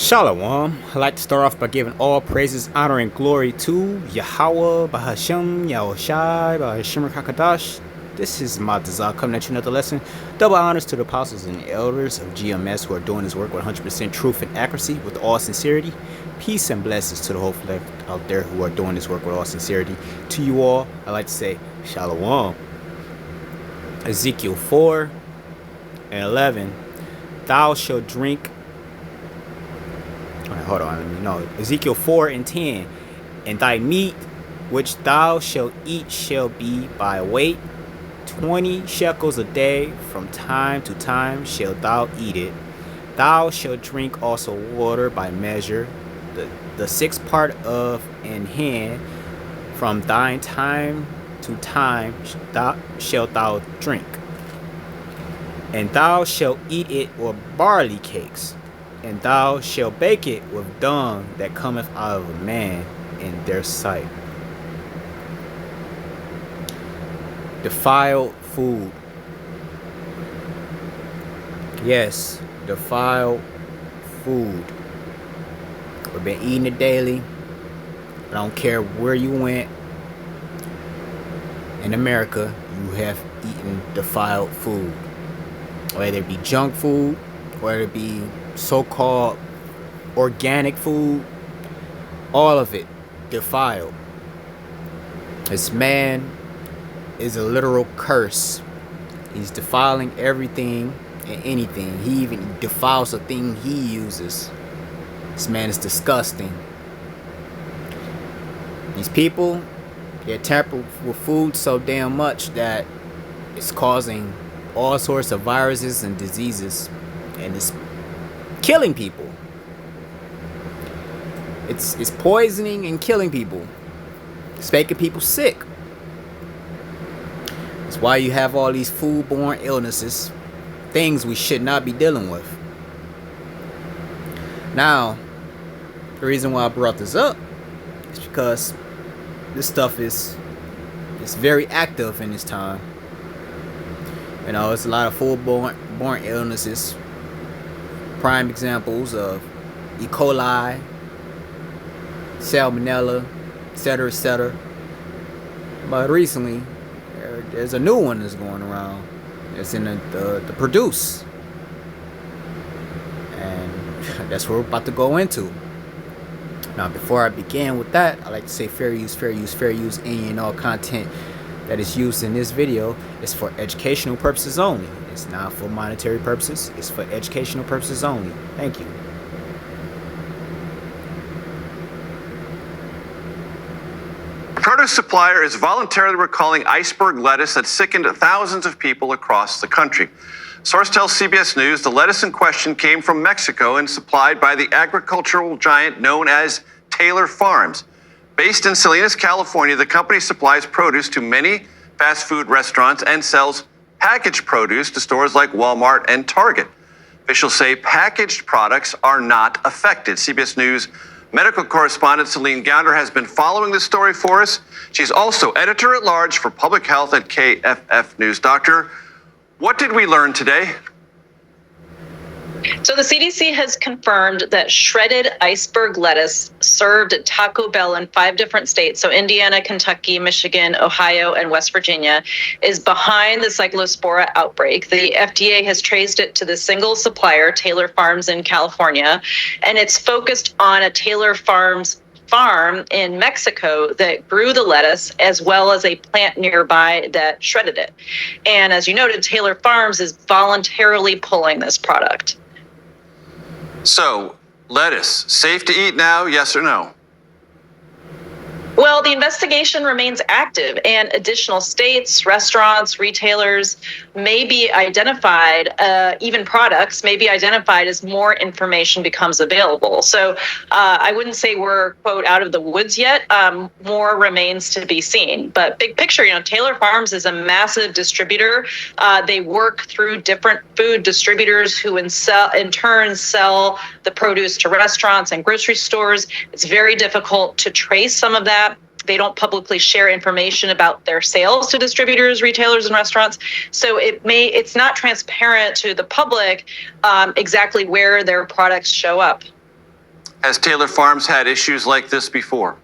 Shalom. I'd like to start off by giving all praises, honor, and glory to Yahweh, Bahashem, Yahushai, Bahashem Kakadash. This is Matazah coming at you another lesson. Double honors to the apostles and elders of GMS who are doing this work with 100% truth and accuracy with all sincerity. Peace and blessings to the whole elect out there who are doing this work with all sincerity. To you all, I'd like to say Shalom. Ezekiel 4 and 11. Thou shalt drink. Hold on, no. Ezekiel 4 and 10. And thy meat which thou shalt eat shall be by weight, 20 shekels a day, from time to time shalt thou eat it. Thou shalt drink also water by measure, the sixth part of an hin, from thine time to time shalt thou drink. And thou shalt eat it with barley cakes, and thou shalt bake it with dung that cometh out of a man in their sight. Defiled food. Yes, defiled food. We've been eating it daily. I don't care where you went in America, you have eaten defiled food. Whether it be junk food, whether it be so-called organic food, all of it defiled. This man is a literal curse. He's defiling everything and anything. He even defiles the thing he uses. This man is disgusting. These people, they're tampered with food so damn much that it's causing all sorts of viruses and diseases, and it's killing people. It's poisoning and killing people. It's making people sick. That's why you have all these foodborne illnesses, things we should not be dealing with. Now, the reason why I brought this up is because this stuff is very active in this time. You know, it's a lot of foodborne illnesses. Prime examples of E. coli, salmonella, etc., etc. But recently, there's a new one that's going around. It's in the produce, and that's what we're about to go into. Now, before I begin with that, I like to say fair use, fair use, fair use. Any and all content that is used in this video is for educational purposes only. It's not for monetary purposes. It's for educational purposes only. Thank you. A produce supplier is voluntarily recalling iceberg lettuce that sickened thousands of people across the country. Source tells CBS News the lettuce in question came from Mexico and supplied by the agricultural giant known as Taylor Farms. Based in Salinas, California, the company supplies produce to many fast food restaurants and sells packaged produce to stores like Walmart and Target. Officials say packaged products are not affected. CBS News medical correspondent Celine Gounder has been following this story for us. She's also editor-at-large for public health at KFF News. Doctor, what did we learn today? So the CDC has confirmed that shredded iceberg lettuce served at Taco Bell in 5 different states, so Indiana, Kentucky, Michigan, Ohio, and West Virginia, is behind the cyclospora outbreak. The FDA has traced it to the single supplier, Taylor Farms in California, and it's focused on a Taylor Farms farm in Mexico that grew the lettuce, as well as a plant nearby that shredded it. And as you noted, Taylor Farms is voluntarily pulling this product. So, lettuce, safe to eat now, yes or no? Well, the investigation remains active, and additional states, restaurants, retailers may be identified, even products may be identified as more information becomes available. So I wouldn't say we're, quote, out of the woods yet. More remains to be seen. But big picture, Taylor Farms is a massive distributor. They work through different food distributors who in turn sell the produce to restaurants and grocery stores. It's very difficult to trace some of that. They don't publicly share information about their sales to distributors, retailers, and restaurants. So it's not transparent to the public exactly where their products show up. Has Taylor Farms had issues like this before?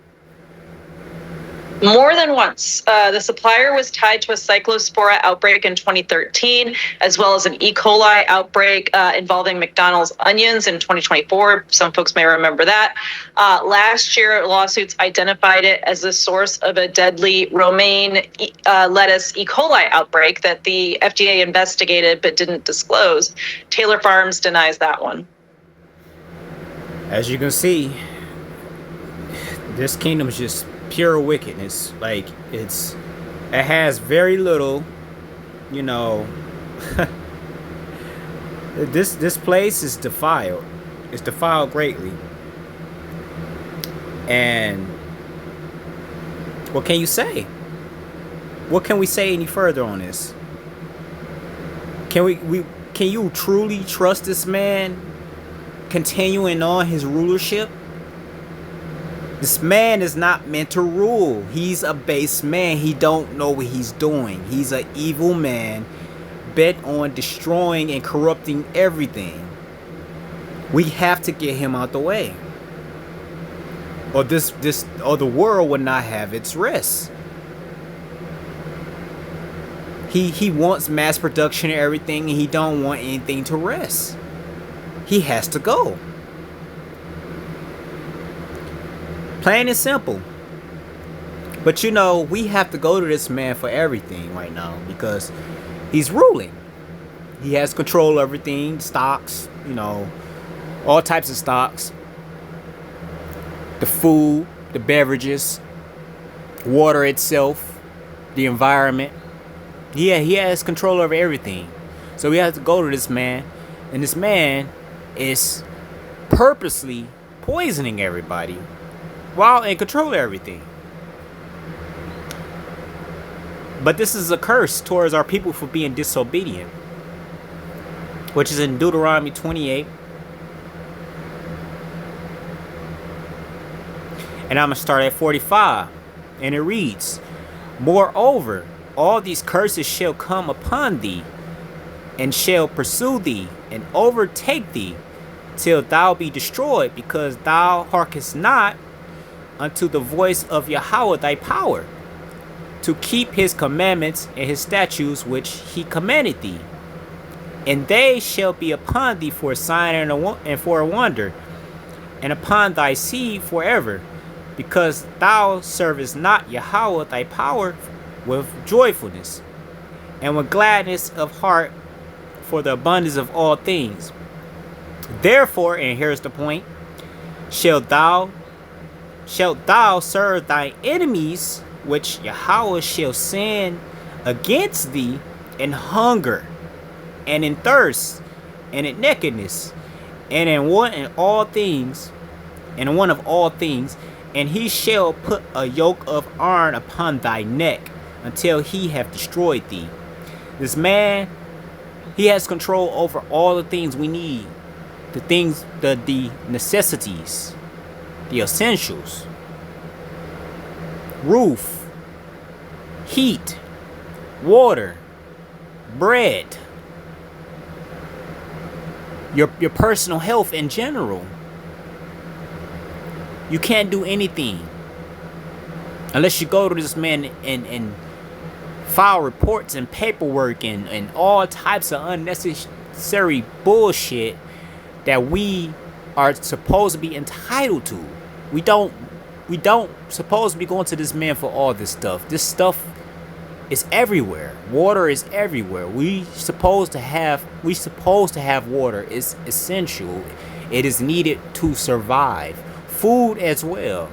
More than once. The supplier was tied to a cyclospora outbreak in 2013, as well as an E. coli outbreak involving McDonald's onions in 2024. Some folks may remember that. Last year, lawsuits identified it as the source of a deadly romaine lettuce E. coli outbreak that the FDA investigated but didn't disclose. Taylor Farms denies that one. As you can see, this kingdom is just pure wickedness. Like, it has very little, you know. This place is defiled. It's defiled greatly. And what can you say? What can we say any further on this? Can you truly trust this man continuing on his rulership? This man is not meant to rule. He's a base man. He don't know what he's doing. He's an evil man bent on destroying and corrupting everything. We have to get him out the way, or the world will not have its rest. He wants mass production and everything, and he don't want anything to rest. He has to go. Plain and simple. But you know, we have to go to this man for everything right now because he's ruling. He has control of everything, stocks, you know, all types of stocks, the food, the beverages, water itself, the environment. Yeah, he has control over everything. So we have to go to this man, and this man is purposely poisoning everybody while in control of everything. But this is a curse towards our people for being disobedient, which is in Deuteronomy 28. And I'm going to start at 45. And it reads, "Moreover, all these curses shall come upon thee, and shall pursue thee, and overtake thee, till thou be destroyed, because thou hearkenest not unto the voice of Yahweh thy power, to keep his commandments and his statutes which he commanded thee. And they shall be upon thee for a sign and for a wonder, and upon thy seed forever, because thou servest not Yahweh thy power with joyfulness, and with gladness of heart, for the abundance of all things. Therefore," and here's the point, shalt thou serve thy enemies, which Yahweh shall send against thee, in hunger, and in thirst, and in nakedness, and in one of all things, and he shall put a yoke of iron upon thy neck, until he have destroyed thee. This man, he has control over all the things we need, the things, the necessities, the essentials: roof, heat, water, bread, your personal health in general. You can't do anything unless you go to this man and file reports and paperwork and all types of unnecessary bullshit that we are supposed to be entitled to. We don't supposed to be going to this man for all this stuff. This stuff is everywhere. Water is everywhere. We supposed to have water. It's essential. It is needed to survive. Food as well.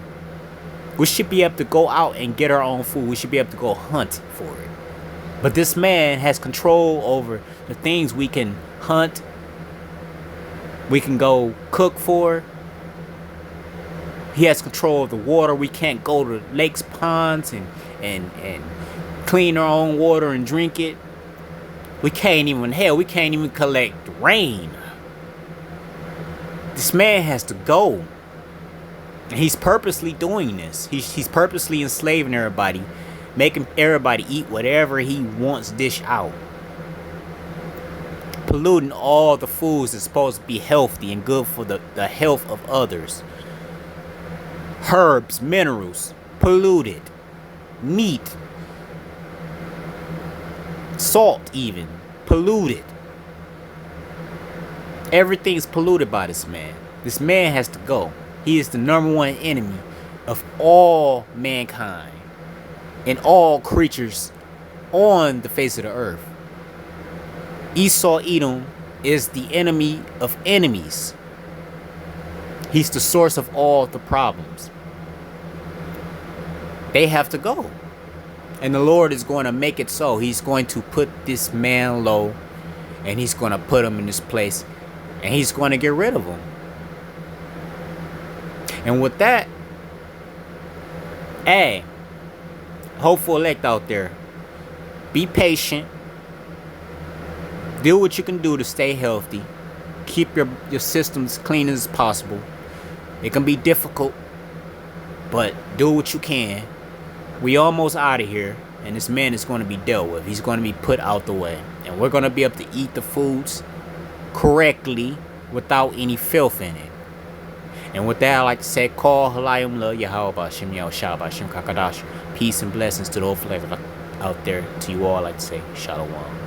We should be able to go out and get our own food. We should be able to go hunt for it. But this man has control over the things we can hunt, we can go cook for. He has control of the water. We can't go to lakes, ponds, and clean our own water and drink it. We can't even collect rain. This man has to go. And he's purposely doing this. He's purposely enslaving everybody, making everybody eat whatever he wants dish out. polluting all the foods that's supposed to be healthy and good for the health of others. Herbs, minerals, polluted. Meat, salt even, polluted. Everything's polluted by this man. This man has to go. He is the number one enemy of all mankind and all creatures on the face of the earth. Esau Edom is the enemy of enemies. He's the source of all the problems. They have to go. And the Lord is going to make it so. He's going to put this man low, and he's going to put him in this place, and he's going to get rid of him. And with that, hey, hopeful elect out there, be patient. Do what you can do to stay healthy. Keep your systems clean as possible. It can be difficult, but do what you can. We almost out of here, and this man is going to be dealt with. He's going to be put out the way, and we're going to be able to eat the foods correctly without any filth in it. And with that, I like to say, call Halayim La Yahweh Shem Yahushua Shem Kakadash. Peace and blessings to those out there. To you all, I like to say, Shalom.